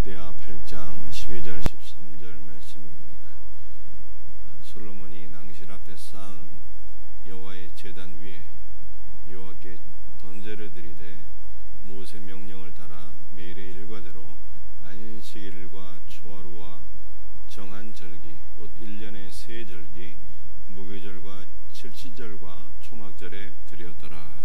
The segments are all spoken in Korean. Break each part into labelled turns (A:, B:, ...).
A: 역대하 8장 12절 13절 말씀입니다. 솔로몬이 낭실 앞에 쌓은 여호와의 제단 위에 여호와께 번제를 드리되 모세 명령을 따라 매일의 일과대로 안식일과 초하루와 정한 절기 곧 1년의 세 절기 무교절과 칠칠절과 초막절에 드렸더라.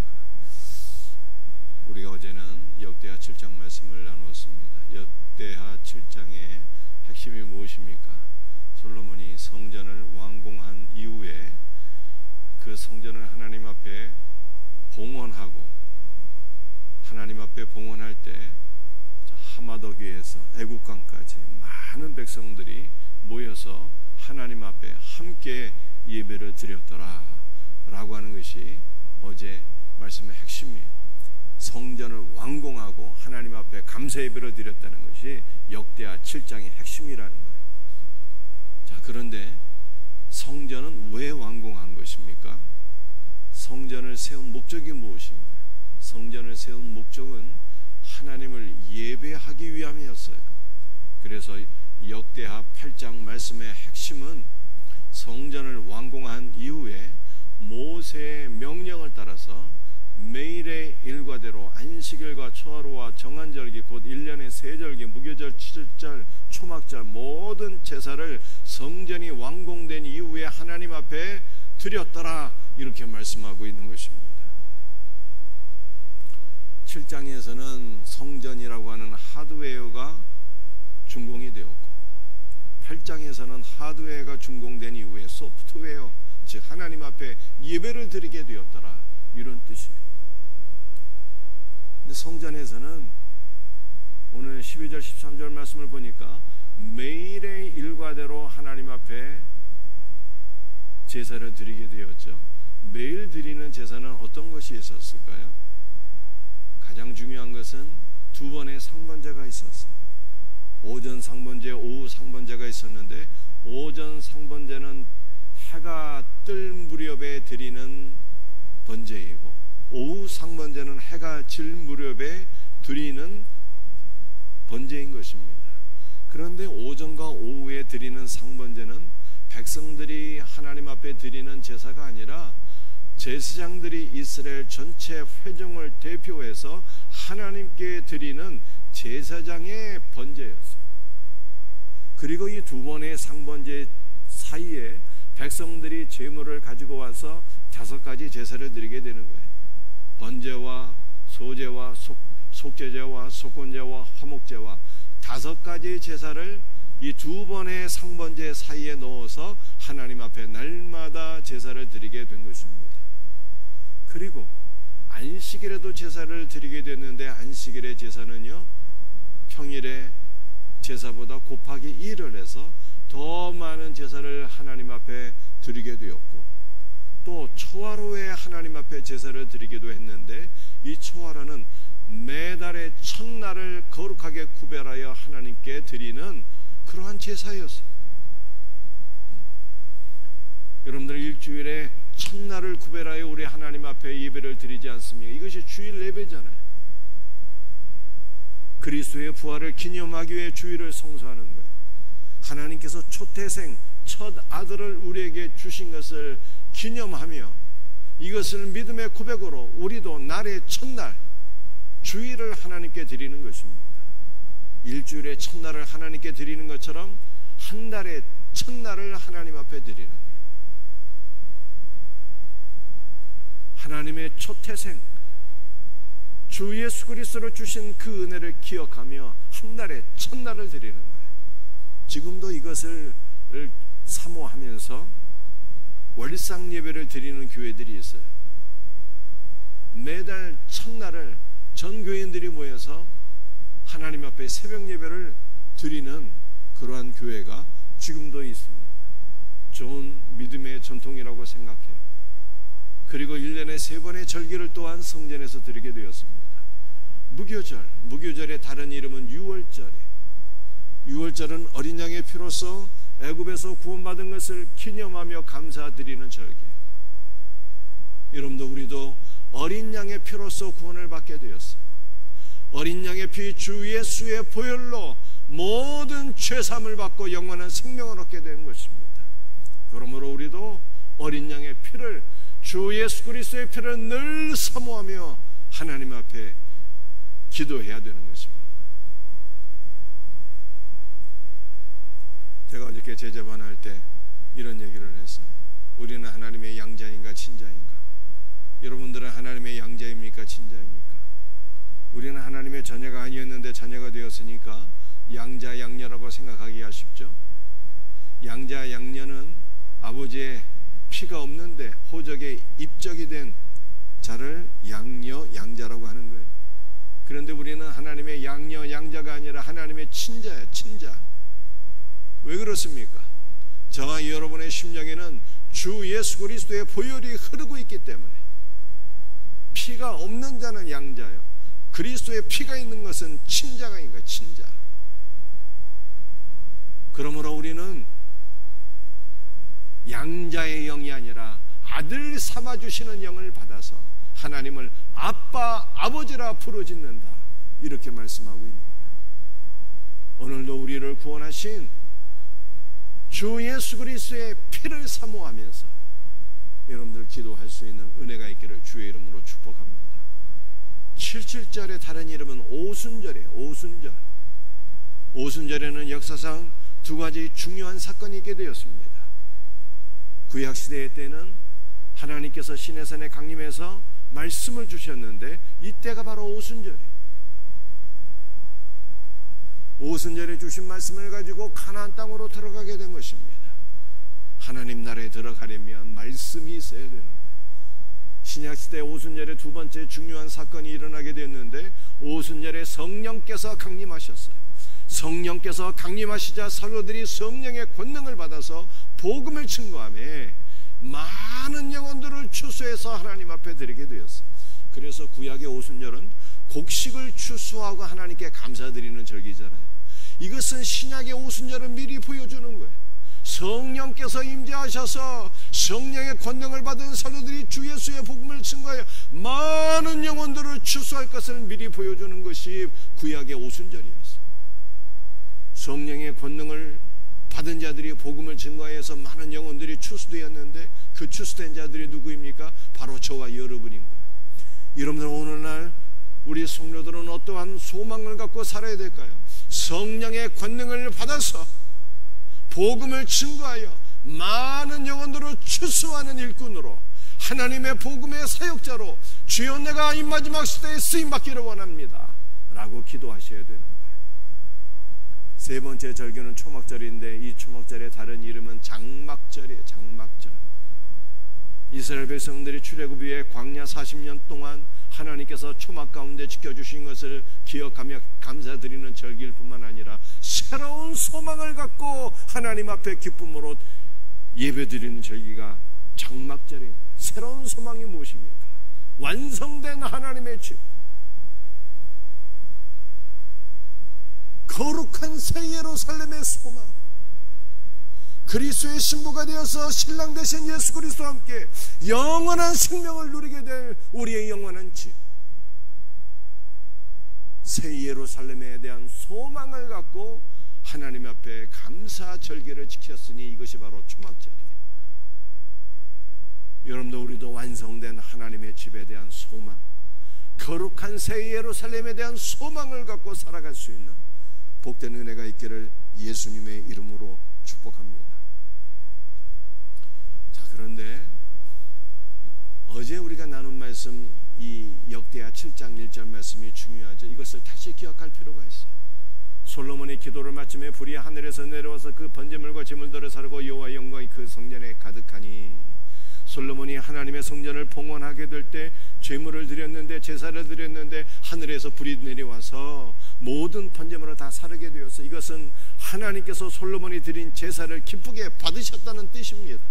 A: 우리가 어제는 역대하 7장 말씀을 나누었습니다. 역대하 7장의 핵심이 무엇입니까? 솔로몬이 성전을 완공한 이후에 그 성전을 하나님 앞에 봉헌하고, 하나님 앞에 봉헌할 때 하마더기에서 애국강까지 많은 백성들이 모여서 하나님 앞에 함께 예배를 드렸더라 라고 하는 것이 어제 말씀의 핵심이에요. 성전을 완공하고 하나님 앞에 감사 예배를 드렸다는 것이 역대하 7장의 핵심이라는 거예요. 자, 그런데 성전은 왜 완공한 것입니까? 성전을 세운 목적이 무엇인가요? 성전을 세운 목적은 하나님을 예배하기 위함이었어요. 그래서 역대하 8장 말씀의 핵심은 성전을 완공한 이후에 모세의 명령을 따라서 매일의 일과대로 안식일과 초하루와 정한절기 곧 1년의 세 절기 무교절, 칠절, 초막절 모든 제사를 성전이 완공된 이후에 하나님 앞에 드렸더라 이렇게 말씀하고 있는 것입니다. 7장에서는 성전이라고 하는 하드웨어가 준공이 되었고 8장에서는 하드웨어가 준공된 이후에 소프트웨어 즉 하나님 앞에 예배를 드리게 되었더라 이런 뜻이에요. 근데 성전에서는 오늘 12절 13절 말씀을 보니까 매일의 일과대로 하나님 앞에 제사를 드리게 되었죠. 매일 드리는 제사는 어떤 것이 있었을까요? 가장 중요한 것은 두 번의 상번제가 있었어요. 오전 상번제, 오후 상번제가 있었는데 오전 상번제는 해가 뜰 무렵에 드리는 번제이고 오후 상번제는 해가 질 무렵에 드리는 번제인 것입니다. 그런데 오전과 오후에 드리는 상번제는 백성들이 하나님 앞에 드리는 제사가 아니라 제사장들이 이스라엘 전체 회중을 대표해서 하나님께 드리는 제사장의 번제였어요. 그리고 이 두 번의 상번제 사이에 백성들이 제물을 가지고 와서 5가지 제사를 드리게 되는 거예요. 번제와 소제와 속제제와 속건제와 화목제와 5가지 제사를 이 두 번의 상번제 사이에 넣어서 하나님 앞에 날마다 제사를 드리게 된 것입니다. 그리고 안식일에도 제사를 드리게 됐는데 안식일의 제사는요 평일의 제사보다 곱하기 1을 해서 더 많은 제사를 하나님 앞에 드리게 되었고 또 초하루에 하나님 앞에 제사를 드리기도 했는데 이 초하루는 매달의 첫날을 거룩하게 구별하여 하나님께 드리는 그러한 제사였어요. 여러분들 일주일에 첫날을 구별하여 우리 하나님 앞에 예배를 드리지 않습니까? 이것이 주일 예배잖아요. 그리스도의 부활을 기념하기 위해 주일을 성수하는 거예요. 하나님께서 초태생 첫 아들을 우리에게 주신 것을 기념하며 이것을 믿음의 고백으로 우리도 날의 첫날 주일을 하나님께 드리는 것입니다. 일주일의 첫날을 하나님께 드리는 것처럼 한 달의 첫날을 하나님 앞에 드리는 거예요. 하나님의 초태생 주 예수 그리스도로 주신 그 은혜를 기억하며 한 달의 첫날을 드리는 거예요. 지금도 이것을 사모하면서 월상 예배를 드리는 교회들이 있어요. 매달 첫날을 전 교인들이 모여서 하나님 앞에 새벽 예배를 드리는 그러한 교회가 지금도 있습니다. 좋은 믿음의 전통이라고 생각해요. 그리고 1년에 3번의 절기를 또한 성전에서 드리게 되었습니다. 무교절의 다른 이름은 유월절이에요. 유월절은 어린 양의 피로써 애굽에서 구원받은 것을 기념하며 감사드리는 절기예요. 여러분도 우리도 어린 양의 피로써 구원을 받게 되었어요. 어린 양의 피 주 예수의 보혈로 모든 죄사함을 받고 영원한 생명을 얻게 되는 것입니다. 그러므로 우리도 어린 양의 피를, 주 예수 그리스도의 피를 늘 사모하며 하나님 앞에 기도해야 되는 것입니다. 제가 어저께 제자반할 때 이런 얘기를 했어요. 우리는 하나님의 양자인가 친자인가? 여러분들은 하나님의 양자입니까 친자입니까? 우리는 하나님의 자녀가 아니었는데 자녀가 되었으니까 양자 양녀라고 생각하기가 쉽죠. 양자 양녀는 아버지의 피가 없는데 호적에 입적이 된 자를 양녀 양자라고 하는 거예요. 그런데 우리는 하나님의 양녀 양자가 아니라 하나님의 친자야, 친자. 왜 그렇습니까? 저와 여러분의 심령에는 주 예수 그리스도의 보혈이 흐르고 있기 때문에. 피가 없는 자는 양자요, 그리스도의 피가 있는 것은 친자가 있는 거예요. 친자. 그러므로 우리는 양자의 영이 아니라 아들 삼아주시는 영을 받아서 하나님을 아빠, 아버지라 부르짖는다, 이렇게 말씀하고 있는 거예요. 오늘도 우리를 구원하신 주 예수 그리스도의 피를 사모하면서 여러분들 기도할 수 있는 은혜가 있기를 주의 이름으로 축복합니다. 77절의 다른 이름은 오순절이에요. 오순절. 오순절에는 역사상 두 가지 중요한 사건이 있게 되었습니다. 구약시대 때는 하나님께서 시내산에 강림해서 말씀을 주셨는데 이때가 바로 오순절이에요. 오순절에 주신 말씀을 가지고 가나안 땅으로 들어가게 된 것입니다. 하나님 나라에 들어가려면 말씀이 있어야 되는 거예요. 신약시대 오순절에 두 번째 중요한 사건이 일어나게 됐는데, 오순절에 성령께서 강림하셨어요. 성령께서 강림하시자 사도들이 성령의 권능을 받아서 복음을 증거하며 많은 영혼들을 추수해서 하나님 앞에 드리게 되었어요. 그래서 구약의 오순절은 곡식을 추수하고 하나님께 감사드리는 절기잖아요. 이것은 신약의 오순절을 미리 보여주는 거예요. 성령께서 임재하셔서 성령의 권능을 받은 사도들이 주 예수의 복음을 증거하여 많은 영혼들을 추수할 것을 미리 보여주는 것이 구약의 오순절이었어요. 성령의 권능을 받은 자들이 복음을 증거하여서 많은 영혼들이 추수되었는데, 그 추수된 자들이 누구입니까? 바로 저와 여러분인 거예요. 여러분들 오늘날 우리 성도들은 어떠한 소망을 갖고 살아야 될까요? 성령의 권능을 받아서 복음을 증거하여 많은 영혼들을 추수하는 일꾼으로, 하나님의 복음의 사역자로 주여 내가 이 마지막 시대에 쓰임받기를 원합니다 라고 기도하셔야 되는 거예요. 세 번째 절기는 초막절인데, 이 초막절의 다른 이름은 장막절이에요. 장막절. 이스라엘 백성들이 출애굽 이후에 광야 40년 동안 하나님께서 초막 가운데 지켜주신 것을 기억하며 감사드리는 절기일 뿐만 아니라 새로운 소망을 갖고 하나님 앞에 기쁨으로 예배드리는 절기가 장막절입니다. 새로운 소망이 무엇입니까? 완성된 하나님의 집, 거룩한 새 예루살렘의 소망, 그리스도의 신부가 되어서 신랑 되신 예수 그리스도와 함께 영원한 생명을 누리게 될 우리의 영원한 집, 새 예루살렘에 대한 소망을 갖고 하나님 앞에 감사 절기를 지켰으니 이것이 바로 초막절이에요. 여러분도 우리도 완성된 하나님의 집에 대한 소망, 거룩한 새 예루살렘에 대한 소망을 갖고 살아갈 수 있는 복된 은혜가 있기를 예수님의 이름으로 축복합니다. 자, 그런데 어제 우리가 나눈 말씀, 이 역대하 7장 1절 말씀이 중요하죠. 이것을 다시 기억할 필요가 있어요. 솔로몬이 기도를 마침에 불이 하늘에서 내려와서 그 번제물과 제물들을 사르고 여호와의 영광이 그 성전에 가득하니, 솔로몬이 하나님의 성전을 봉헌하게 될 때 제물을 드렸는데, 제사를 드렸는데 하늘에서 불이 내려와서 모든 번제물을 다 사르게 되어서, 이것은 하나님께서 솔로몬이 드린 제사를 기쁘게 받으셨다는 뜻입니다.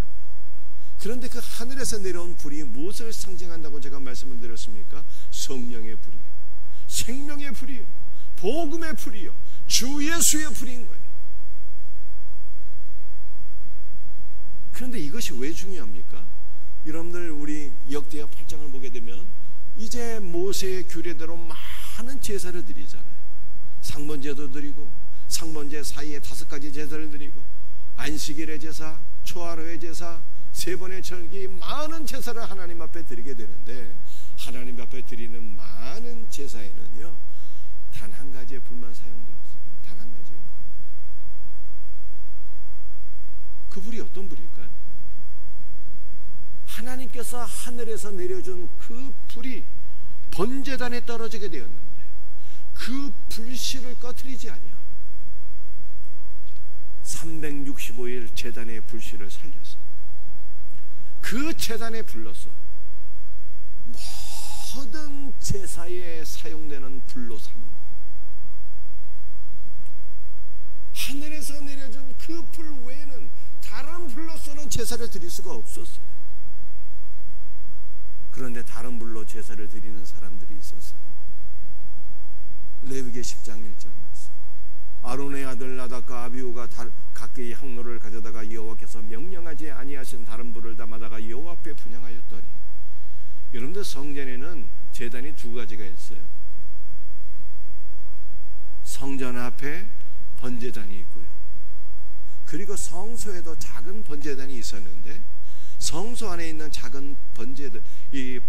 A: 그런데 그 하늘에서 내려온 불이 무엇을 상징한다고 제가 말씀을 드렸습니까? 성령의 불이요, 생명의 불이요, 복음의 불이요, 주 예수의 불인 거예요. 그런데 이것이 왜 중요합니까? 여러분들 우리 역대하 8장을 보게 되면 이제 모세의 규례대로 많은 제사를 드리잖아요. 상번제도 드리고 상번제 사이에 5가지 제사를 드리고 안식일의 제사, 초하루의 제사, 3번의 절기, 많은 제사를 하나님 앞에 드리게 되는데, 하나님 앞에 드리는 많은 제사에는요 단 한 가지의 불만 사용되었어요. 단 한 가지. 그 불이 어떤 불일까요? 하나님께서 하늘에서 내려준 그 불이 번제단에 떨어지게 되었는데 그 불씨를 꺼트리지 아니하고 365일 제단의 불씨를 살려서 그 제단에 불러서 모든 제사에 사용되는 불로 삼는 거예요. 하늘에서 내려준 그 불 외에는 다른 불로서는 제사를 드릴 수가 없었어요. 그런데 다른 불로 제사를 드리는 사람들이 있었어요. 레위기 10장 1절 말씀. 아론의 아들 나답과 아비후가 각기 향로를 가져다가 여호와께서 명령하지 아니하신 다른 불을 담아다가 여호와 앞에 분향하였더니, 여러분들 성전에는 제단이 2가지가 있어요. 성전 앞에 번제단이 있고요, 그리고 성소에도 작은 번제단이 있었는데 성소 안에 있는 작은 번제단, 이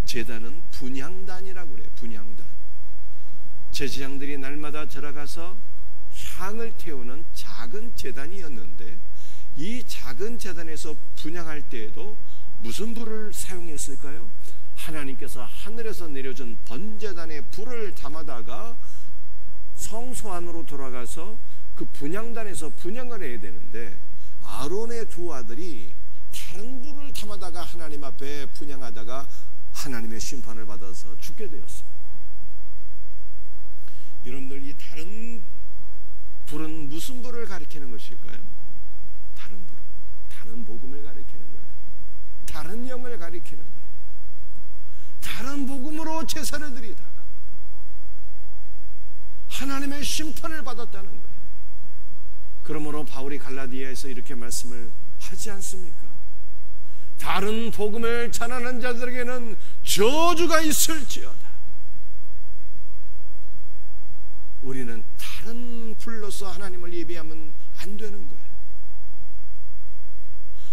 A: 제단은 분향단이라고 그래요. 분향단. 제사장들이 날마다 들어가서 향을 태우는 작은 제단이었는데, 이 작은 제단에서 분향할 때에도 무슨 불을 사용했을까요? 하나님께서 하늘에서 내려준 번제단의 불을 담아다가 성소 안으로 돌아가서 그 분향단에서 분향을 해야 되는데, 아론의 2 아들이 다른 불을 담아다가 하나님 앞에 분향하다가 하나님의 심판을 받아서 죽게 되었어요. 여러분들, 이 다른 불은 무슨 불을 가리키는 것일까요? 다른 불, 다른 복음을 가리키는 거예요. 다른 영을 가리키는 거예요. 다른 복음으로 제사를 드리다가 하나님의 심판을 받았다는 거예요. 그러므로 바울이 갈라디아에서 이렇게 말씀을 하지 않습니까? 다른 복음을 전하는 자들에게는 저주가 있을지어다. 우리는 다른 불로서 하나님을 예배하면 안 되는 거예요.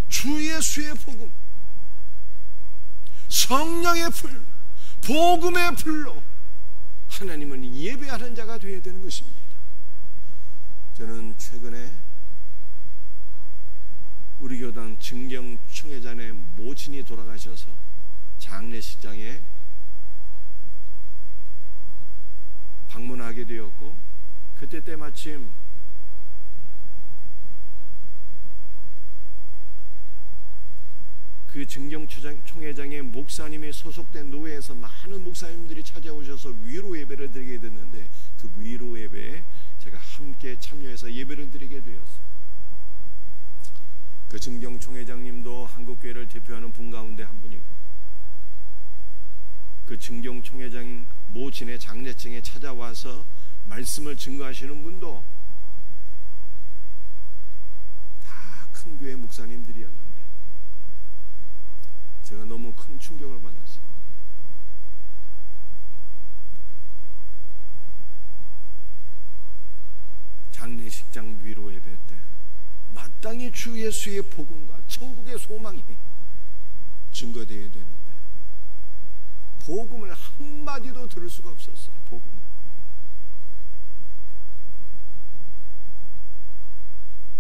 A: 주 예수의 복음, 성령의 불, 복음의 불로 하나님은 예배하는 자가 되어야 되는 것입니다. 저는 최근에 우리 교당 증경총회장의 모친이 돌아가셔서 장례식장에 방문하게 되었고, 그때 때마침 그 증경총회장의 목사님이 소속된 노회에서 많은 목사님들이 찾아오셔서 위로 예배를 드리게 됐는데, 그 위로 예배에 제가 함께 참여해서 예배를 드리게 되었어요. 그 증경총회장님도 한국교회를 대표하는 분 가운데 한 분이고, 그 증경총회장 모친의 장례증에 찾아와서 말씀을 증거하시는 분도 다 큰 교회 목사님들이었는데 제가 너무 큰 충격을 받았어요. 장례식장 위로 예배 때 마땅히 주 예수의 복음과 천국의 소망이 증거되어야 되는데 복음을 한마디도 들을 수가 없었어요. 복음을.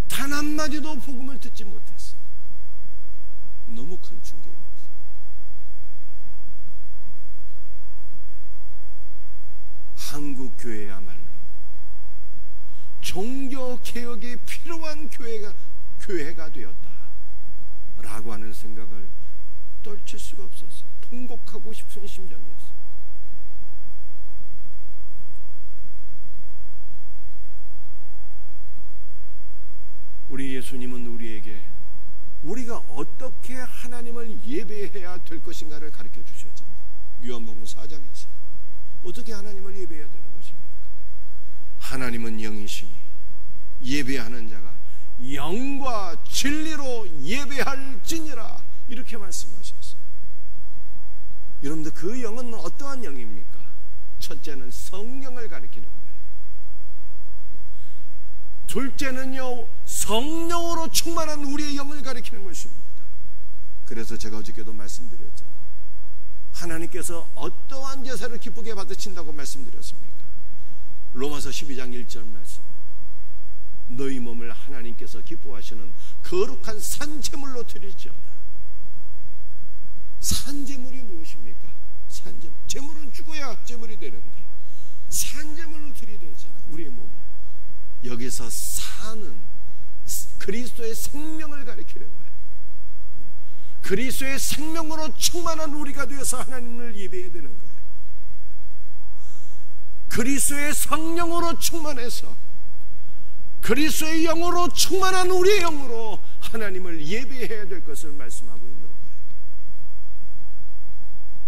A: 단 한마디도 복음을 듣지 못했어요. 너무 큰 충격이었어요. 한국 교회야말로 종교개혁이 필요한 교회가 되었다라고 하는 생각을 떨칠 수가 없었어요. 통곡하고 싶은 심정이었어요. 우리 예수님은 우리에게 우리가 어떻게 하나님을 예배해야 될 것인가를 가르쳐 주셨잖아요. 요한복음 4장에서 어떻게 하나님을 예배해야 되는 것입니까? 하나님은 영이시니 예배하는 자가 영과 진리로 예배할지니라, 이렇게 말씀하셨어요. 여러분들, 그 영은 어떠한 영입니까? 첫째는 성령을 가리키는 거예요. 둘째는요, 성령으로 충만한 우리의 영을 가리키는 것입니다. 그래서 제가 어저께도 말씀드렸잖아요. 하나님께서 어떠한 제사를 기쁘게 받으신다고 말씀드렸습니까? 로마서 12장 1절 말씀. 너희 몸을 하나님께서 기뻐하시는 거룩한 산제물로 드릴지어다. 산제물이 무엇입니까? 산제물. 제물은 죽어야 제물이 되는데 산제물로 드려야 되잖아요. 우리의 몸을. 여기서 사는 그리스도의 생명을 가리키는 거예요. 그리스도의 생명으로 충만한 우리가 되어서 하나님을 예배해야 되는 거예요. 그리스도의 성령으로 충만해서 그리스도의 영으로 충만한 우리의 영으로 하나님을 예배해야 될 것을 말씀하고 있는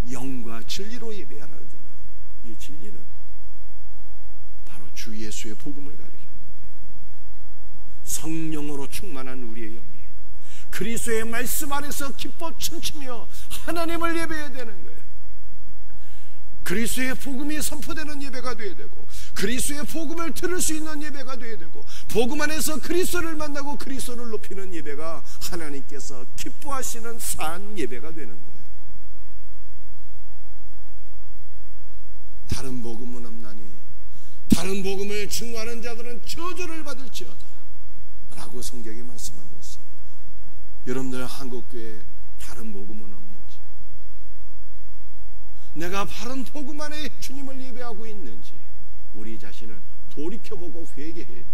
A: 거예요. 영과 진리로 예배하라 그러잖아요. 이 진리는 바로 주 예수의 복음을 가리킵니다. 성령으로 충만한 우리의 영이 그리스도의 말씀 안에서 기뻐 춤추며 하나님을 예배해야 되는 거예요. 그리스도의 복음이 선포되는 예배가 되어야 되고 그리스도의 복음을 들을 수 있는 예배가 되어야 되고 복음 안에서 그리스도를 만나고 그리스도를 높이는 예배가 하나님께서 기뻐하시는 산 예배가 되는 거예요. 다른 복음은 없나니 다른 복음을 증거하는 자들은 저주를 받을지어다 라고 성경이 말씀하고 있습니다. 여러분들 한국교회에 다른 복음은 없는지, 내가 바른 복음 안에 주님을 예배하고 있는지 우리 자신을 돌이켜보고 회개해야 돼요.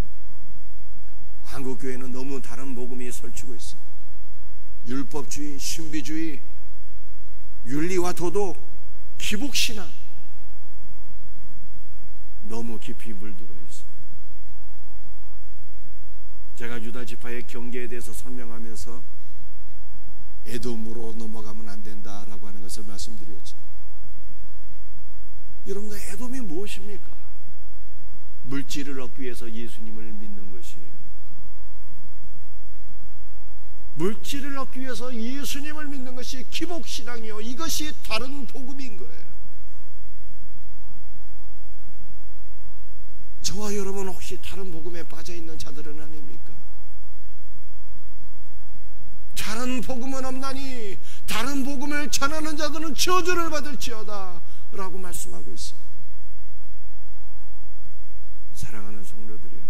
A: 한국교회는 너무 다른 복음이 설치고 있어요. 율법주의, 신비주의, 윤리와 도덕, 기복신앙 너무 깊이 물들어 있어요. 제가 유다 지파의 경계에 대해서 설명하면서 에돔으로 넘어가면 안 된다라고 하는 것을 말씀드렸죠. 여러분들 에돔이 무엇입니까? 물질을 얻기 위해서 예수님을 믿는 것이에요. 물질을 얻기 위해서 예수님을 믿는 것이 기복신앙이요, 이것이 다른 복음인 거예요. 저와 여러분 혹시 다른 복음에 빠져있는 자들은 아닙니까? 다른 복음은 없나니 다른 복음을 전하는 자들은 저주를 받을지어다 라고 말씀하고 있어요. 사랑하는 성도들이요,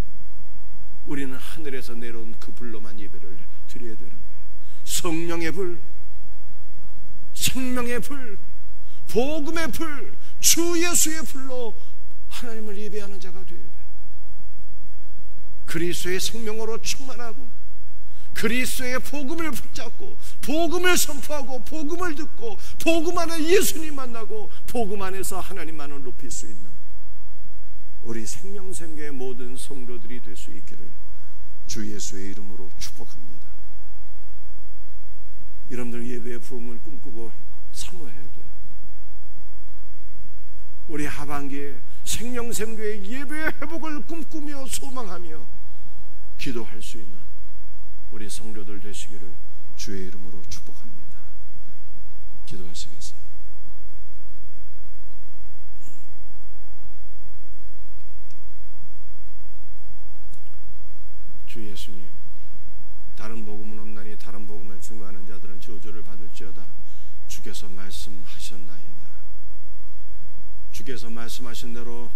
A: 우리는 하늘에서 내려온 그 불로만 예배를 드려야 되는 거예요. 성령의 불, 생명의 불, 복음의 불, 주 예수의 불로 하나님을 예배하는 자가 되어야 돼요. 그리스도의 생명으로 충만하고 그리스도의 복음을 붙잡고 복음을 선포하고 복음을 듣고 복음 안에 예수님 만나고 복음 안에서 하나님만을 높일 수 있는 우리 생명샘교의 모든 성도들이 될 수 있기를 주 예수의 이름으로 축복합니다. 여러분들 예배의 부흥을 꿈꾸고 사모해야 돼요. 우리 하반기에 생명샘교의 예배의 회복을 꿈꾸며 소망하며 기도할 수 있는 우리 성도들 되시기를 주의 이름으로 축복합니다. 기도하시겠어요? 주 예수님, 다른 복음은 없나니 다른 복음을 증거하는 자들은 저주를 받을지어다. 주께서 말씀하셨나이다. 주께서 말씀하신 대로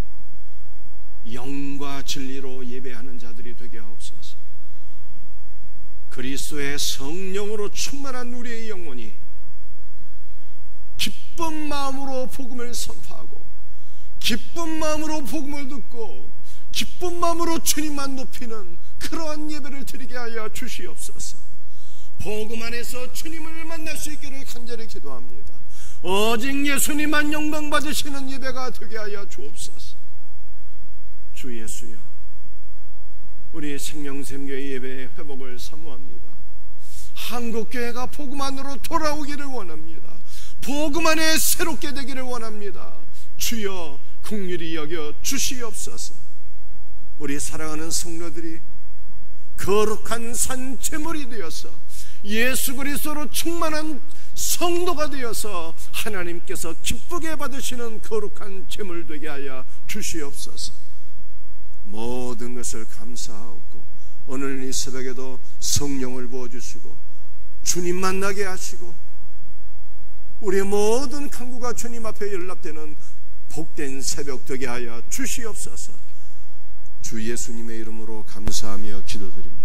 A: 영과 진리로 예배하는 자들이 되게 하옵소서. 그리스도의 성령으로 충만한 우리의 영혼이 기쁜 마음으로 복음을 선포하고 기쁜 마음으로 복음을 듣고 기쁜 마음으로 주님만 높이는 그러한 예배를 드리게 하여 주시옵소서. 복음 안에서 주님을 만날 수 있기를 간절히 기도합니다. 오직 예수님만 영광 받으시는 예배가 되게 하여 주옵소서. 주 예수여, 우리 생명샘교의 예배의 회복을 사모합니다. 한국교회가 복음 안으로 돌아오기를 원합니다. 복음 안에 새롭게 되기를 원합니다. 주여 긍휼히 여겨 주시옵소서. 우리 사랑하는 성도들이 거룩한 산제물이 되어서 예수 그리스도로 충만한 성도가 되어서 하나님께서 기쁘게 받으시는 거룩한 제물 되게 하여 주시옵소서. 모든 것을 감사하고 오늘 이 새벽에도 성령을 부어주시고 주님 만나게 하시고 우리의 모든 간구가 주님 앞에 연락되는 복된 새벽 되게 하여 주시옵소서. 주 예수님의 이름으로 감사하며 기도드립니다.